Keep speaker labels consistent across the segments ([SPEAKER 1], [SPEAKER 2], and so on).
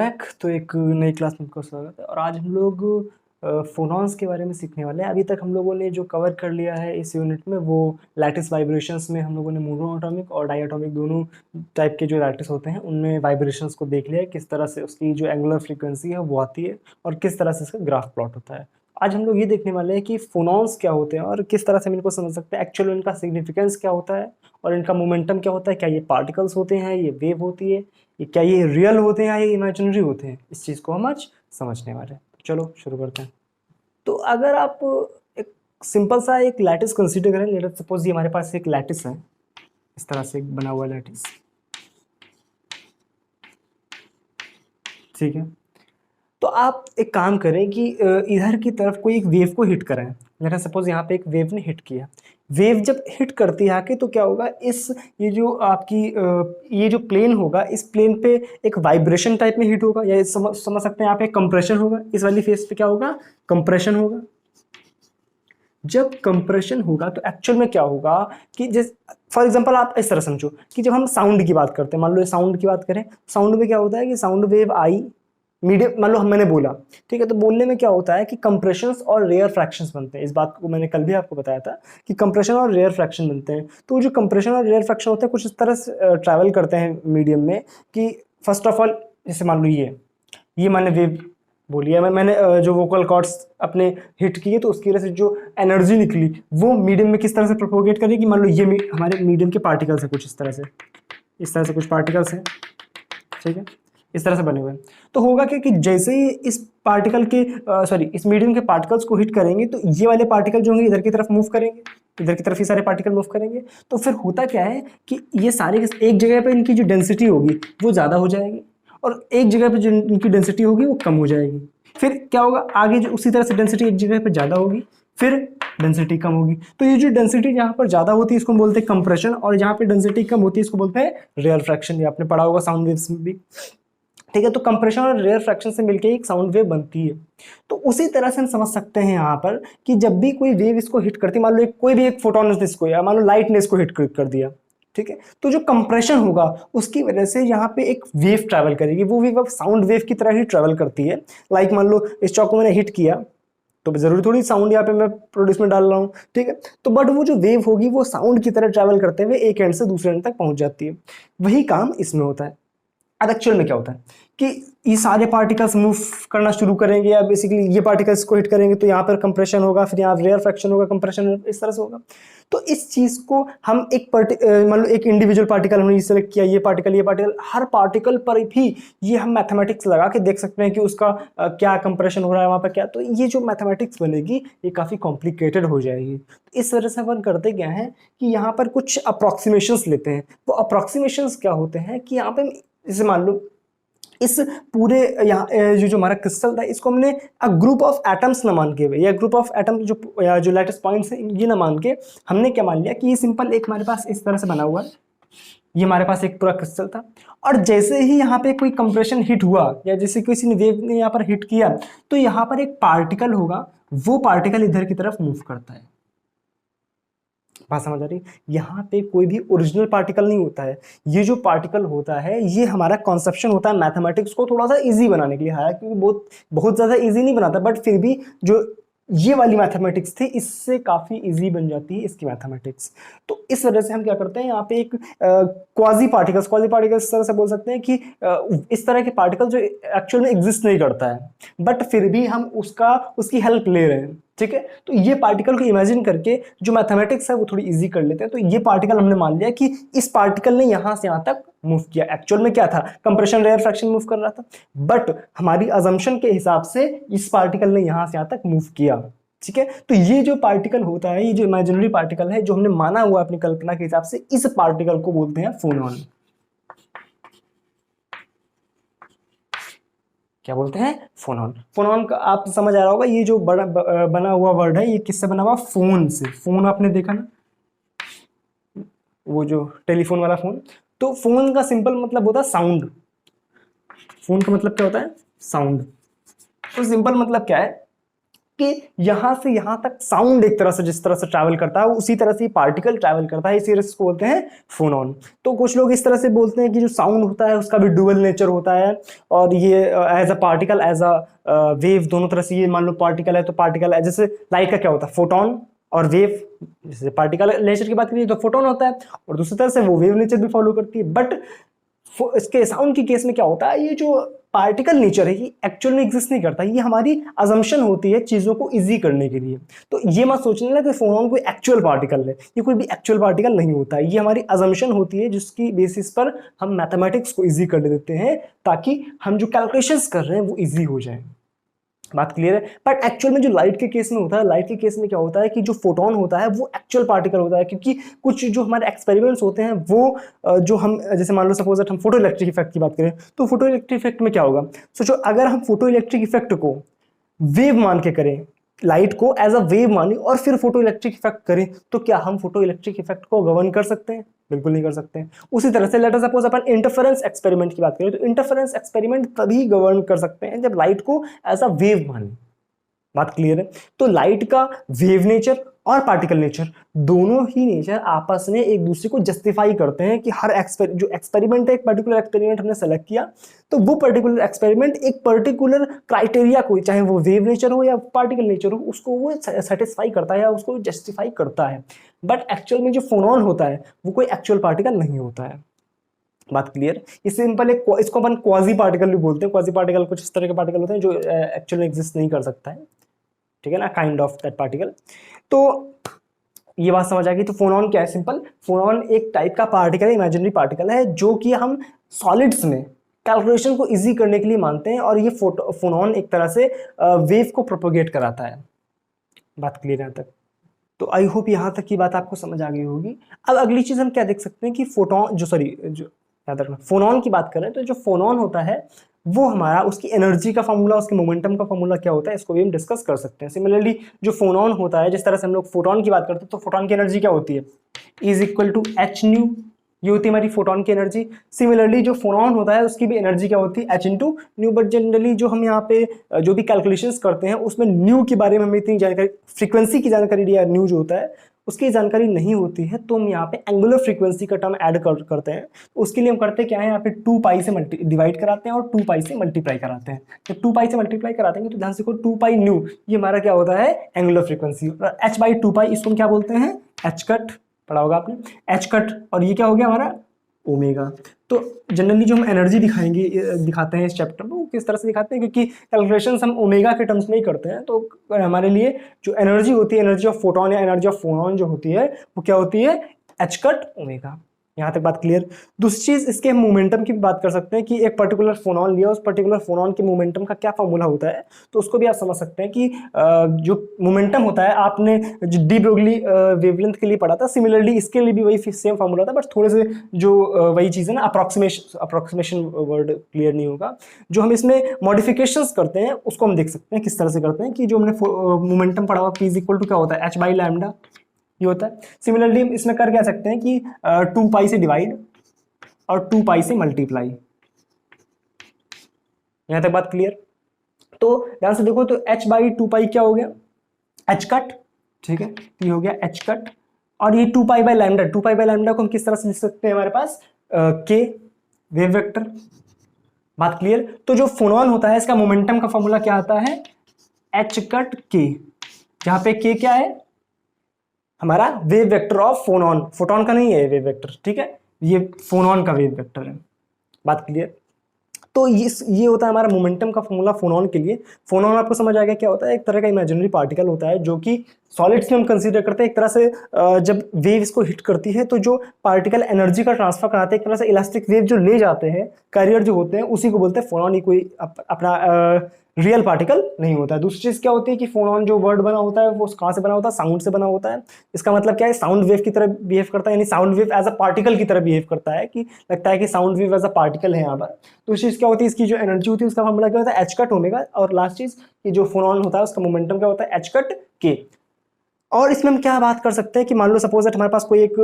[SPEAKER 1] Back. तो एक नई क्लास में आपका स्वागत है और आज हम लोग फोनॉन्स के बारे में सीखने वाले हैं। अभी तक हम लोगों ने जो कवर कर लिया है इस यूनिट में वो लैटिस वाइब्रेशंस में हम लोगों ने मोनोएटॉमिक और डायटॉमिक दोनों टाइप के जो लैटिस होते हैं उनमें वाइब्रेशंस को देख लिया है, किस तरह से उसकी जो एंगुलर फ्रीक्वेंसी है वो आती है और किस तरह से इसका ग्राफ प्लॉट होता है। आज हम लोग ये देखने वाले हैं कि फोनॉन्स क्या होते हैं और किस तरह से हम इनको समझ सकते हैं, एक्चुअली इनका सिग्निफिकेंस क्या होता है और इनका मोमेंटम क्या होता है, क्या ये पार्टिकल्स होते हैं, ये वेव होती है, ये क्या ये रियल होते हैं या ये इमेजिनरी होते हैं। इस चीज़ को हम आज समझने वाले हैं। तो चलो शुरू करते हैं। तो अगर आप एक सिंपल सा एक लैटिस कंसीडर करें, लेट अस सपोज ये हमारे पास एक लैटिस है, इस तरह से एक बना हुआ लैटिस, ठीक है। तो आप एक काम करें कि इधर की तरफ कोई एक वेव को हिट करें। लेट अस सपोज यहाँ पे एक वेव ने हिट किया। वेव जब हिट करती है आके तो क्या होगा, इस ये जो आपकी ये जो प्लेन होगा, इस प्लेन पे एक वाइब्रेशन टाइप में हिट होगा, या समझ सकते हैं यहाँ पे कंप्रेशन होगा। इस वाली फेस पे क्या होगा, कंप्रेशन होगा। जब कंप्रेशन होगा तो एक्चुअल में क्या होगा कि जिस फॉर एग्जांपल आप इस तरह समझो कि जब हम साउंड की बात करते हैं, मान लो साउंड की बात करें, साउंड में क्या होता है कि साउंड वेव आई, मीडियम मान लो मैंने बोला, ठीक है। तो बोलने में क्या होता है कि कंप्रेशंस और रेयर फ्रैक्शंस बनते हैं। इस बात को मैंने कल भी आपको बताया था कि कंप्रेशन और रेयर फ्रैक्शन बनते हैं। तो जो कंप्रेशन और रेयर फ्रैक्शन होते हैं कुछ इस तरह से ट्रैवल करते हैं मीडियम में कि फर्स्ट ऑफ ऑल जैसे मान लो ये मैंने वेव बोली है, मैंने जो वोकल कॉर्ड्स अपने हिट किए तो उसकी वजह से जो एनर्जी निकली वो मीडियम में किस तरह से प्रोपोगेट करेगी। मान लो ये हमारे मीडियम के पार्टिकल्स है, कुछ इस तरह से कुछ पार्टिकल्स हैं, ठीक है, इस तरह से बने हुए हैं। तो होगा क्या कि जैसे ही इस पार्टिकल के इस मीडियम के पार्टिकल्स को हिट करेंगे तो ये वाले पार्टिकल जो होंगे इधर की तरफ मूव करेंगे, इधर की तरफ ये सारे पार्टिकल मूव करेंगे। तो फिर होता क्या है कि ये सारे एक जगह पे इनकी जो डेंसिटी होगी वो ज़्यादा हो जाएगी और एक जगह पे जो इनकी डेंसिटी होगी वो कम हो जाएगी। फिर क्या होगा, आगे जो उसी तरह से डेंसिटी एक जगह पे ज़्यादा होगी, फिर डेंसिटी कम होगी। तो ये जो डेंसिटी जहाँ पर ज़्यादा होती है इसको बोलते हैं कंप्रेशन, और जहाँ पे डेंसिटी कम होती है इसको बोलते हैं रेयर फ्रैक्शन। ये आपने पढ़ा होगा साउंड वेव्स में भी, ठीक है। तो कंप्रेशन और रेयर फ्रैक्शन से मिलकर एक साउंड वेव बनती है। तो उसी तरह से हम समझ सकते हैं यहाँ पर कि जब भी कोई वेव इसको हिट करती है, मान लो कोई भी एक फोटोन ने इसको या मान लो लाइट ने इसको हिट कर दिया, ठीक है। तो जो कंप्रेशन होगा उसकी वजह से यहाँ पे एक वेव ट्रैवल करेगी, वो वेव अब साउंड वेव की तरह ही ट्रैवल करती है। लाइक मान लो इस चौक को मैंने हिट किया तो जरूरी थोड़ी साउंड यहाँ पे मैं प्रोड्यूस में डाल रहा हूँ, ठीक है। तो बट वो जो वेव होगी वो साउंड की तरह ट्रैवल करते हुए एक एंड से दूसरे एंड तक पहुंच जाती है। वही काम इसमें होता है। अब एक्चुअल में क्या होता है कि ये सारे पार्टिकल्स मूव करना शुरू करेंगे, या बेसिकली ये पार्टिकल्स को हिट करेंगे तो यहाँ पर कंप्रेशन होगा, फिर यहाँ रेयर फ्रैक्शन होगा, कंप्रेशन इस तरह से होगा। तो इस चीज को हम एक मान लो एक इंडिविजुअल पार्टिकल हमने सेलेक्ट किया, ये पार्टिकल, हर पार्टिकल पर भी ये हम मैथमेटिक्स लगा के देख सकते हैं कि उसका क्या कंप्रेशन हो रहा है वहाँ पर क्या। तो ये जो मैथमेटिक्स बनेगी ये काफ़ी कॉम्प्लिकेटेड हो जाएगी। इस वजह से अपन करते क्या है कि यहाँ पर कुछ अप्रॉक्सीमेशंस लेते हैं। वो अप्रॉक्सीमेशंस क्या होते हैं कि यहाँ पे जैसे मान लो इस पूरे यहाँ जो हमारा क्रिस्टल था इसको हमने ग्रुप ऑफ एटम्स ना मान के, या ग्रुप ऑफ एटम जो लैटिस पॉइंट्स है ये ना मान के हमने क्या मान लिया कि ये सिंपल एक हमारे पास इस तरह से बना हुआ है, ये हमारे पास एक पूरा क्रिस्टल था। और जैसे ही यहाँ पे कोई कंप्रेशन हिट हुआ या जैसे किसी ने वेव ने यहाँ पर हिट किया तो यहाँ पर एक पार्टिकल होगा, वो पार्टिकल इधर की तरफ मूव करता है। बात समझ आ रही? यहाँ पे कोई भी ओरिजिनल पार्टिकल नहीं होता है। ये जो पार्टिकल होता है ये हमारा कॉन्सेप्शन होता है मैथमेटिक्स को थोड़ा सा इजी बनाने के लिए, हालांकि बहुत बहुत ज़्यादा इजी नहीं बनाता, बट फिर भी जो ये वाली मैथमेटिक्स थी इससे काफ़ी इजी बन जाती है इसकी मैथमेटिक्स। तो इस वजह से हम क्या करते हैं, यहाँ पे एक क्वाजी पार्टिकल्स इस तरह से बोल सकते हैं कि इस तरह के पार्टिकल जो एक्चुअल में एग्जिस्ट नहीं करता है बट फिर भी हम उसकी हेल्प ले रहे हैं, ठीक है। तो ये पार्टिकल को इमेजिन करके जो मैथमेटिक्स है वो थोड़ी इजी कर लेते हैं। तो ये पार्टिकल हमने मान लिया कि इस पार्टिकल ने यहां से यहां तक मूव किया। एक्चुअल में क्या था, कंप्रेशन रेयर फ्रैक्शन मूव कर रहा था, बट हमारी अजम्पशन के हिसाब से इस पार्टिकल ने यहां से यहां तक मूव किया, ठीक है। तो ये जो पार्टिकल होता है, ये जो इमेजिनरी पार्टिकल है जो हमने माना हुआ अपनी कल्पना के हिसाब से, इस पार्टिकल को बोलते हैं फोनॉन। क्या बोलते हैं, फोनॉन। फोनॉन का आप समझ आ रहा होगा, ये जो बना हुआ वर्ड है ये किससे बना हुआ, फोन से। फोन आपने देखा ना, वो जो टेलीफोन वाला फोन। तो फोन का सिंपल मतलब होता है साउंड। फोन का मतलब क्या होता है, साउंड। तो सिंपल मतलब क्या है कि यहाँ से यहाँ तक साउंड एक तरह से जिस तरह से ट्रैवल करता है उसी तरह से पार्टिकल ट्रैवल करता है, इसी इसको बोलते हैं फोनॉन। तो कुछ लोग इस तरह से बोलते हैं कि जो साउंड होता है उसका भी डुअल नेचर होता है, और ये as a particle as a wave दोनों तरह से, ये मान लो पार्टिकल है तो पार्टिकल है, जैसे लाइट का क्या होता है फोटोन और वेव, जैसे पार्टिकल नेचर की बात करिए तो फोटोन होता है, और दूसरी तरह से वो वेव नेचर भी फॉलो करती है। बट इसके साउंड की केस में क्या होता है, ये जो पार्टिकल नेचर है ये एक्चुअल में एग्जिस्ट नहीं करता, ये हमारी अजम्पशन होती है चीजों को इजी करने के लिए। तो ये मत सोचने ना कि फोनॉन कोई एक्चुअल पार्टिकल है, ये कोई भी एक्चुअल पार्टिकल नहीं होता है, ये हमारी अजम्पशन होती है जिसकी बेसिस पर हम मैथमेटिक्स को इजी कर देते हैं ताकि हम जो कैलकुलेशंस कर रहे हैं वो इजी हो जाए। बात क्लियर है। बट एक्चुअल में जो लाइट के केस में होता है, लाइट के केस में क्या होता है कि जो फोटोन होता है वो एक्चुअल पार्टिकल होता है, क्योंकि कुछ जो हमारे एक्सपेरिमेंट्स होते हैं वो जो हम जैसे मान लो सपोज दैट हम फोटो इलेक्ट्रिक इफेक्ट की बात करें, तो फोटो इलेक्ट्रिक इफेक्ट में क्या होगा, सोचो अगर हम फोटो इलेक्ट्रिक इफेक्ट को वेव मान के करें, लाइट को एज अ वेव माने और फिर फोटो इलेक्ट्रिक इफेक्ट करें, तो क्या हम फोटो इलेक्ट्रिक इफेक्ट को गवर्न कर सकते हैं? बिल्कुल नहीं कर सकते हैं। उसी तरह से लेट अस सपोज अपन इंटरफेरेंस एक्सपेरिमेंट की बात करें, तो इंटरफेरेंस एक्सपेरिमेंट तभी गवर्न कर सकते हैं जब लाइट को एज अ वेव माने। बात क्लियर है। तो लाइट का वेव नेचर और पार्टिकल नेचर दोनों ही नेचर आपस में एक दूसरे को जस्टिफाई करते हैं कि हर जो एक्सपेरिमेंट है, एक पर्टिकुलर एक्सपेरिमेंट हमने सेलेक्ट किया, तो वो पर्टिकुलर एक्सपेरिमेंट एक पर्टिकुलर क्राइटेरिया को, चाहे वो वेव नेचर हो या पार्टिकल नेचर हो, उसको वो सेटिस्फाई करता है या उसको जस्टिफाई करता है। बट एक्चुअल में जो फोनॉन होता है वो कोई एक्चुअल पार्टिकल नहीं होता है। बात क्लियर। ये सिंपल एक, इसको अपन क्वाजी पार्टिकल भी बोलते हैं। क्वाजी पार्टिकल कुछ इस तरह के पार्टिकल होते हैं जो एक्चुअल में एग्जिस्ट नहीं कर सकता है, ठीक है ना, काइंड ऑफ दैट पार्टिकल। तो ये बात समझ आ गई। तो फोनॉन क्या है? सिंपल, फोनॉन एक टाइप का पार्टिकल है, इमेजिनरी पार्टिकल है, जो कि हम सॉलिड्स में कैलकुलेशन को इजी करने के लिए मानते हैं, और ये फोनॉन एक तरह से वेव को प्रोपोगेट कराता है। बात क्लियर है यहाँ तक? तो आई होप यहाँ तक की बात आपको समझ आ गई होगी। अब अगली चीज हम क्या देख सकते हैं कि जो याद रखना, फोनॉन की बात करें तो जो फोनॉन होता है वो हमारा, उसकी एनर्जी का फॉर्मूला, उसके मोमेंटम का फॉर्मूला क्या होता है, इसको भी हम डिस्कस कर सकते हैं। सिमिलरली जो फोनॉन होता है, जिस तरह से हम लोग फोटोन की बात करते हैं, तो फोटोन की एनर्जी क्या होती है, is equal to H nu, ये होती है हमारी फोटोन की एनर्जी। सिमिलरली जो फोनॉन होता है उसकी भी एनर्जी क्या होती है, H into new. But generally जो हम यहाँ पे जो भी कैलकुलेशंस करते हैं उसमें न्यू के बारे में हमें इतनी जानकारी, फ्रीक्वेंसी की जानकारी या न्यू जो होता है उसकी जानकारी नहीं होती है, तो हम यहाँ पे एंगुलर फ्रीक्वेंसी का टर्म ऐड करते हैं। उसके लिए हम करते क्या है, यहाँ पे 2 पाई से डिवाइड कराते हैं और 2 पाई से मल्टीप्लाई कराते हैं। जब 2 पाई से मल्टीप्लाई कराते हैं तो ध्यान से 2 पाई न्यू, ये हमारा क्या होता है, एंगुलर फ्रीक्वेंसी। और एच बाई 2 पाई, इसको हम क्या बोलते हैं, एच कट, पढ़ा होगा आपने, एच कट। और ये क्या हो गया हमारा, ओमेगा। तो जनरली जो हम एनर्जी दिखाते हैं इस चैप्टर में, वो किस तरह से दिखाते हैं, क्योंकि कैलकुलेशंस हम ओमेगा के टर्म्स में ही करते हैं, तो हमारे लिए जो एनर्जी होती है, एनर्जी ऑफ फोटोन या एनर्जी ऑफ फोनॉन जो होती है, वो क्या होती है, एच कट ओमेगा। यहाँ तक बात क्लियर। दूसरी चीज, इसके हम मोमेंटम की भी बात कर सकते हैं कि एक पर्टिकुलर फोनॉन लिया, उस पर्टिकुलर फोनॉन के मोमेंटम का क्या फॉर्मूला होता है, तो उसको भी आप समझ सकते हैं कि जो मोमेंटम होता है, आपने जो डी ब्रोगली वेवलेंथ के लिए पढ़ा था, सिमिलरली इसके लिए भी वही सेम फॉर्मूला था, बट थोड़े से जो वही चीज़ है ना, अप्रोक्सीमेशन वर्ड क्लियर नहीं होगा, जो हम इसमें मॉडिफिकेशंस करते हैं उसको हम देख सकते हैं किस तरह से करते हैं, कि जो हमने मोमेंटम पढ़ा हुआ पी इज इक्वल टू क्या होता है, एच बाई लैम्डा, ये होता है। सिमिलरली हम इसमें कर क्या सकते हैं कि 2 पाई से डिवाइड और 2 पाई से मल्टीप्लाई। यहां तक बात क्लियर। तो ध्यान से देखो, तो h बाई 2 पाई क्या हो गया, एच कट, ठीक है, ये हो गया एच कट। और ये 2 pi by lambda, 2 pi by lambda को हम किस तरह से लिख सकते हैं, हमारे पास के वेव वेक्टर। बात क्लियर। तो जो फोनॉन होता है इसका मोमेंटम का फॉर्मूला क्या आता है, एच कट के, जहां पे के क्या है, हमारा वेव वेक्टर ऑफ फोनॉन, फोटोन का नहीं है वेव वेक्टर, ठीक है, ये फोनॉन का वेव वेक्टर है। बात क्लियर। तो ये होता है हमारा मोमेंटम का फॉर्मूला फोनॉन के लिए। फोनॉन आपको समझ आ गया क्या होता है, एक तरह का इमेजिनरी पार्टिकल होता है जो कि सॉलिड्स में हम कंसीडर करते हैं। एक तरह से जब वेव इसको हिट करती है तो जो पार्टिकल एनर्जी का ट्रांसफर कराते हैं, एक तरह से इलास्टिक वेव जो ले जाते हैं, कैरियर जो होते हैं, उसी को बोलते हैं फोनॉन। ही कोई अपना रियल पार्टिकल नहीं होता है। दूसरी चीज क्या होती है कि फोनॉन जो वर्ड बना होता है वो कहाँ से बना होता है, साउंड से बना होता है। इसका मतलब क्या है, साउंड वेव की तरह बिहेव करता है, यानी sound wave as a particle की तरह बिहेव करता है, कि लगता है कि sound wave as a particle है यहाँ पर। दूसरी चीज क्या होती है, इसकी जो एनर्जी होती है उसका फॉर्मूला क्या होता है, एच कट ओमेगा। और लास्ट चीज कि जो फोनॉन होता है उसका मोमेंटम क्या होता है, एच कट के। और इसमें हम क्या बात कर सकते हैं कि मान लो सपोज दैट हमारे पास कोई एक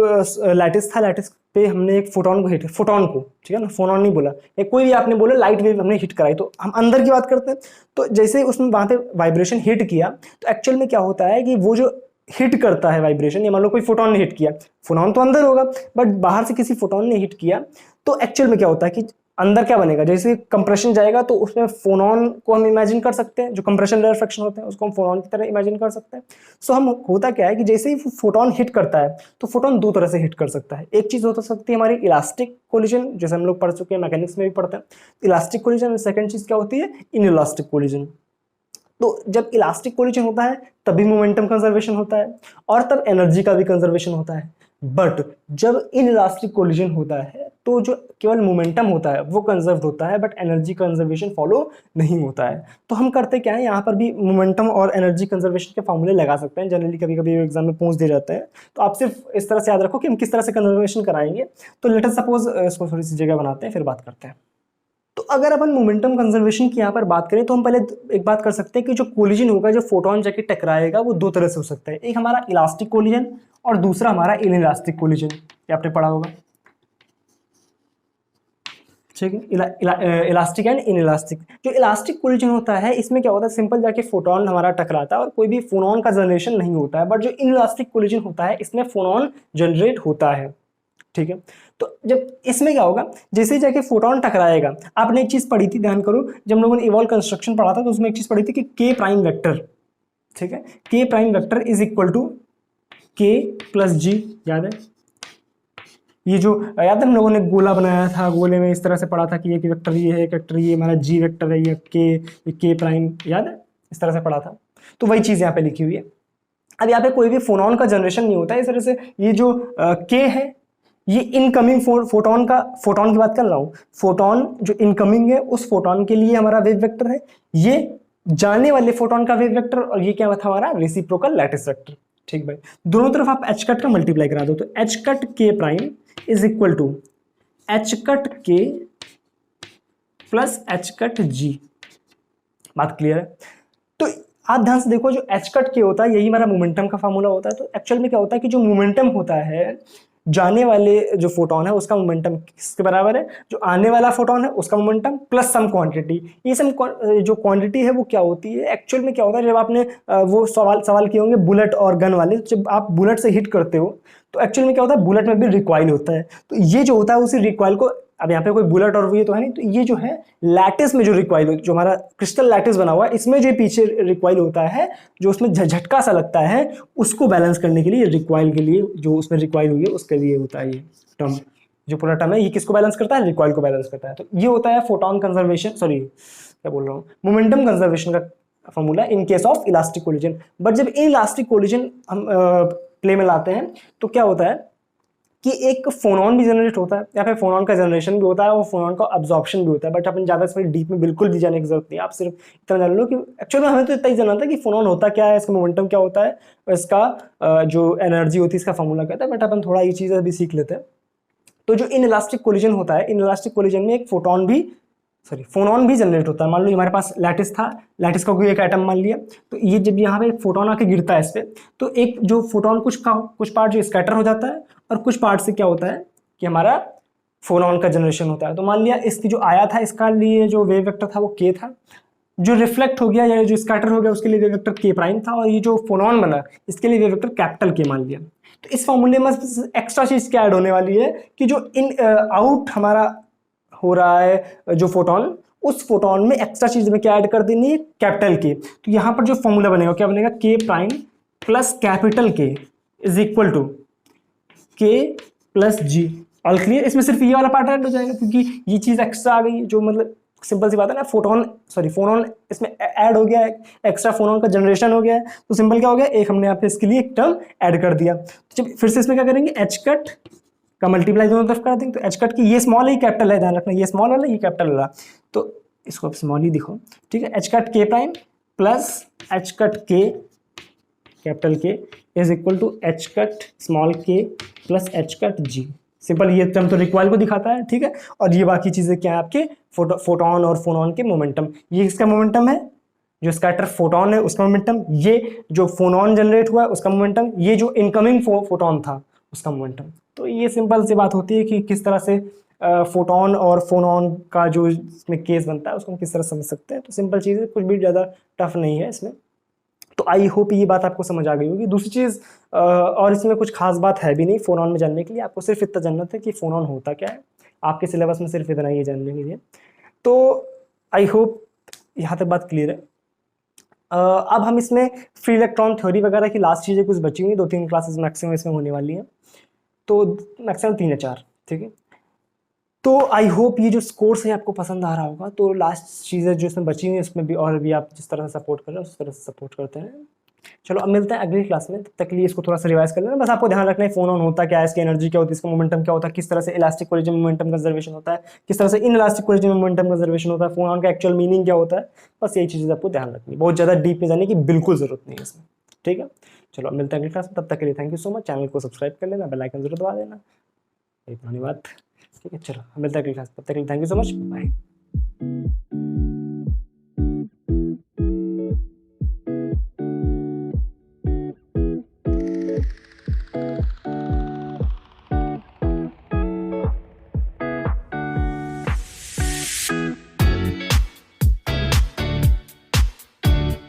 [SPEAKER 1] लैटिस था, लैटिस पे हमने एक फोटोन को हिट, फोटोन को, ठीक है ना, फोटोन नहीं बोला, एक कोई भी आपने बोला लाइट वेव हमने हिट कराई, तो हम अंदर की बात करते हैं। तो जैसे उसमें वहां पे वाइब्रेशन हिट किया, तो एक्चुअल में क्या होता है कि वो जो हिट करता है वाइब्रेशन, ये मान लो कोई फोटोन ने हिट किया, फोटोन तो अंदर होगा, बट बाहर से किसी फोटोन ने हिट किया, तो एक्चुअल में क्या होता है कि अंदर क्या बनेगा, जैसे कंप्रेशन जाएगा तो उसमें फोनॉन को हम इमेजिन कर सकते हैं, जो कंप्रेशन लेयर फ्रैक्शन होते हैं उसको हम फोनॉन की तरह इमेजिन कर सकते हैं। सो हम होता क्या है कि जैसे ही फोटोन हिट करता है तो फोटोन दो तरह से हिट कर सकता है। एक चीज हो सकती है हमारी इलास्टिक कोलिजन, जैसे हम लोग पढ़ चुके हैं, मैकेनिक्स में भी पढ़ते हैं इलास्टिक कोलिजन। सेकंड चीज क्या होती है, इनइलास्टिक कोलिजन। तो जब इलास्टिक कोलिजन होता है तभी मोमेंटम कंजर्वेशन होता है और तब एनर्जी का भी कंजर्वेशन होता है। बट जब इनइलास्टिक कोलिजन होता है तो जो केवल मोमेंटम होता है वो कंजर्व होता है, बट एनर्जी कंजर्वेशन फॉलो नहीं होता है। तो हम करते क्या है, यहाँ पर भी मोमेंटम और एनर्जी कंजर्वेशन के फॉर्मूले लगा सकते हैं, जनरली कभी कभी एग्जाम में पूछ दिए जाते हैं। तो आप सिर्फ इस तरह से याद रखो कि हम किस तरह से कंजर्वेशन कराएंगे। तो लेट अस सपोज इसको थोड़ी सी जगह बनाते हैं, फिर बात करते हैं। तो अगर अपन मोमेंटम कंजर्वेशन की यहाँ पर बात करें तो हम पहले एक बात कर सकते हैं कि जो कोलिजन होगा, जो फोटोन जाके टकराएगा, वो दो तरह से हो सकता है। एक हमारा इलास्टिक कोलिजन और दूसरा हमारा इनइलास्टिक कोलिजन, ये आपने पढ़ा होगा, ठीक है। Elastic and inelastic. जो इलास्टिक कोलिजन होता है इसमें क्या होता है, सिंपल जाके फोटोन हमारा टकराता है और कोई भी फोनॉन का जनरेशन नहीं होता है। बट जो इनइलास्टिक कोलिजन होता है इसमें फोनॉन जनरेट होता है, ठीक है। तो जब इसमें क्या होगा, जैसे ही जाके फोटोन टकराएगा, आपने एक चीज पढ़ी थी, ध्यान करो, जब हम लोगों ने इवॉल्व कंस्ट्रक्शन पढ़ा था तो उसमें एक चीज पढ़ी थी कि के प्राइम वेक्टर, ठीक है, K prime vector is equal to K plus G, याद है? ये जो याद है हम लोगों ने गोला बनाया था, गोले में इस तरह से पढ़ा था कि एक वेक्टर ये है, एक वेक्टर ये हमारा जी वेक्टर है, ये के प्राइम, याद है? इस तरह से पढ़ा था। तो वही चीज यहाँ पे लिखी हुई है। अब यहाँ पे कोई भी फोनॉन का जनरेशन नहीं होता है इस तरह से। ये जो के है ये इनकमिंग फोटोन की बात कर रहा हूँ, फोटोन जो इनकमिंग है उस फोटोन के लिए हमारा वेव वेक्टर है, ये जाने वाले फोटोन का वेव वेक्टर, और ये क्या था हमारा रेसिप्रोकल लैटिस वेक्टर, ठीक भाई। दोनों तरफ आप एच कट का मल्टीप्लाई करा दो, तो H cut K prime is equal to H cut K plus H cut G. बात क्लियर है? तो आप ध्यान से देखो, जो एच कट के होता है यही हमारा मोमेंटम का फार्मूला होता है। तो एक्चुअल में क्या होता है कि जो मोमेंटम होता है, जाने वाले जो फोटोन है उसका मोमेंटम किसके बराबर है, जो आने वाला फोटोन है उसका मोमेंटम प्लस सम क्वांटिटी। ये सम जो क्वांटिटी है वो क्या होती है, एक्चुअल में क्या होता है, जब आपने वो सवाल किए होंगे बुलेट और गन वाले, जब आप बुलेट से हिट करते हो तो एक्चुअल में क्या होता है, बुलेट में भी रिकॉइल होता है। तो ये जो होता है उसी रिकॉइल को, अब यहाँ पे कोई बुलेट और ये तो है नहीं, तो ये जो है लैटिस में जो रिकॉइल, जो हमारा क्रिस्टल लैटिस बना हुआ है इसमें जो पीछे रिकॉइल होता है, जो उसमें झटका सा लगता है, उसको बैलेंस करने के लिए, रिकॉइल के लिए, जो उसमें रिकॉइल हुई है उसके लिए होता है ये टर्म। जो पूरा टर्म है ये किसको बैलेंस करता है, रिकॉइल को बैलेंस करता है। तो ये होता है फोटोन कंजर्वेशन, सॉरी क्या बोल रहा हूँ, मोमेंटम कंजर्वेशन का formula in case of elastic collision. But जब इलास्टिक कोलिजन हम प्ले में लाते हैं तो क्या होता है कि एक फोनॉन भी जनरेट होता है, या फिर फोनॉन का जनरेशन भी होता है और फोनॉन का अब्जॉर्प्शन भी होता है। बट अपन ज़्यादा इसमें डीप में बिल्कुल भी जाने की जरूरत नहीं है, आप सिर्फ इतना जान लो कि एक्चुअल में हमें तो इतना ही जानना था कि फोनॉन होता क्या है, इसका मोमेंटम क्या होता है, इसका जो एनर्जी होती है इसका फॉर्मूला क्या है। बट अपन थोड़ा ये चीज़ अभी सीख लेते हैं। तो जो इनइलास्टिक कोलिजन होता है, इनइलास्टिक कोलिजन में एक फोनॉन भी जनरेट होता है। मान लो हमारे पास लैटिस था, लैटिस का कोई एक एटम मान लिया, तो ये जब यहाँ पे एक फोटोन आके गिरता है इस पे, तो एक जो फोटोन कुछ पार्ट जो स्कैटर हो जाता है और कुछ पार्ट से क्या होता है कि हमारा फोनॉन का जनरेशन होता है। तो मान लिया इसकी जो आया था इसका लिए जो वेव वेक्टर था वो के था, जो रिफ्लेक्ट हो गया या जो स्कैटर हो गया उसके लिए वेव वेक्टर के प्राइम था, और ये जो फोनॉन बना इसके लिए वेव वेक्टर कैपिटल के मान लिया। तो इस फॉर्मूले में एक्स्ट्रा चीज क्या ऐड होने वाली है कि जो आउट हमारा हो रहा है जो फोटोन, उस फोटोन में एक्स्ट्रा चीज में क्या ऐड कर देनी है, कैपिटल के। तो यहां पर जो फॉर्मूला बनेगा क्या बनेगा, K prime plus capital K is equal to K plus G. All clear? इसमें सिर्फ ये वाला पार्ट ऐड हो जाएगा क्योंकि ये चीज एक्स्ट्रा आ गई, जो मतलब सिंपल सी बात है ना, फोनॉन इसमें ऐड हो गया है, एक्स्ट्रा फोनॉन का जनरेशन हो गया है। तो सिंपल क्या हो गया, एक हमने यहाँ पे इसके लिए एक टर्म ऐड कर दिया। तो जब फिर से इसमें क्या करेंगे, एच कट का मल्टीप्लाई दोनों तरफ कर देंगे, तो एच कट की ये स्मॉल है ये कैपिटल है, ध्यान रखना ये स्मॉल वाला ये कैपिटल वाला, तो इसको आप स्मॉल ही दिखो, ठीक है। H cut K prime plus H cut K capital K is equal to H cut small K plus H cut G. Simple ये टर्म तो रिकॉइल को दिखाता है, ठीक है। और ये बाकी चीजें क्या है आपके फोटोन और फोनॉन के मोमेंटम। ये इसका मोमेंटम है जो स्कैटर फोटोन है उसका मोमेंटम, ये जो फोनॉन जनरेट हुआ है उसका मोमेंटम, ये जो इनकमिंग फोटोन था उसका मोमेंटम। तो ये सिंपल सी बात होती है कि किस तरह से फोटोन और फोनॉन का जो इसमें केस बनता है उसको हम किस तरह समझ सकते हैं। तो सिंपल चीज़ है, कुछ भी ज़्यादा टफ नहीं है इसमें। तो आई होप ये बात आपको समझ आ गई होगी। दूसरी चीज़ और इसमें कुछ खास बात है भी नहीं फोनॉन में जानने के लिए, आपको सिर्फ इतना जानना था कि फोनॉन होता क्या है, आपके सिलेबस में सिर्फ इतना ही जानने के लिए। तो आई होप यहाँ तक बात क्लियर है। अब हम इसमें फ्री इलेक्ट्रॉन थ्योरी वगैरह की लास्ट चीज़ें कुछ बची हुई, 2-3 क्लासेस मैक्सिमम इसमें होने वाली हैं, तो मैक्सिमम 3 या 4, ठीक है। तो आई होप ये जो कोर्स है आपको पसंद आ रहा होगा। तो लास्ट चीज़ें जो इसमें बची हुई हैं उसमें भी और भी आप जिस तरह से सपोर्ट कर रहे हैं उस तरह से सपोर्ट करते हैं। चलो अब मिलते हैं अगली क्लास में, तब तक के लिए इसको थोड़ा सा रिवाइज कर लेना। बस आपको ध्यान रखना है फोन ऑन होता क्या है, इसकी एनर्जी क्या होती है, इसका मोमेंटम क्या होता है, किस तरह से इलास्टिक कोलिजन मोमेंटम कंजर्वेशन होता है, किस तरह से in elastic collision momentum conservation होता है, फोन ऑन का एक्चुअल मीनिंग क्या होता है। बस यही चीज़ें आपको ध्यान रखनी है, बहुत ज़्यादा डीप में जाने की बिल्कुल जरूरत नहीं है इसमें, ठीक है। चलो अब मिलते हैं अगली क्लास में, तब तक के लिए thank you so much. Channel को सब्सक्राइब कर लेना, बेल आइकन जरूर दबा देना। धन्यवाद, ठीक है। चलो मिलते हैं अगली क्लास, तब तक के लिए thank you so much, bye.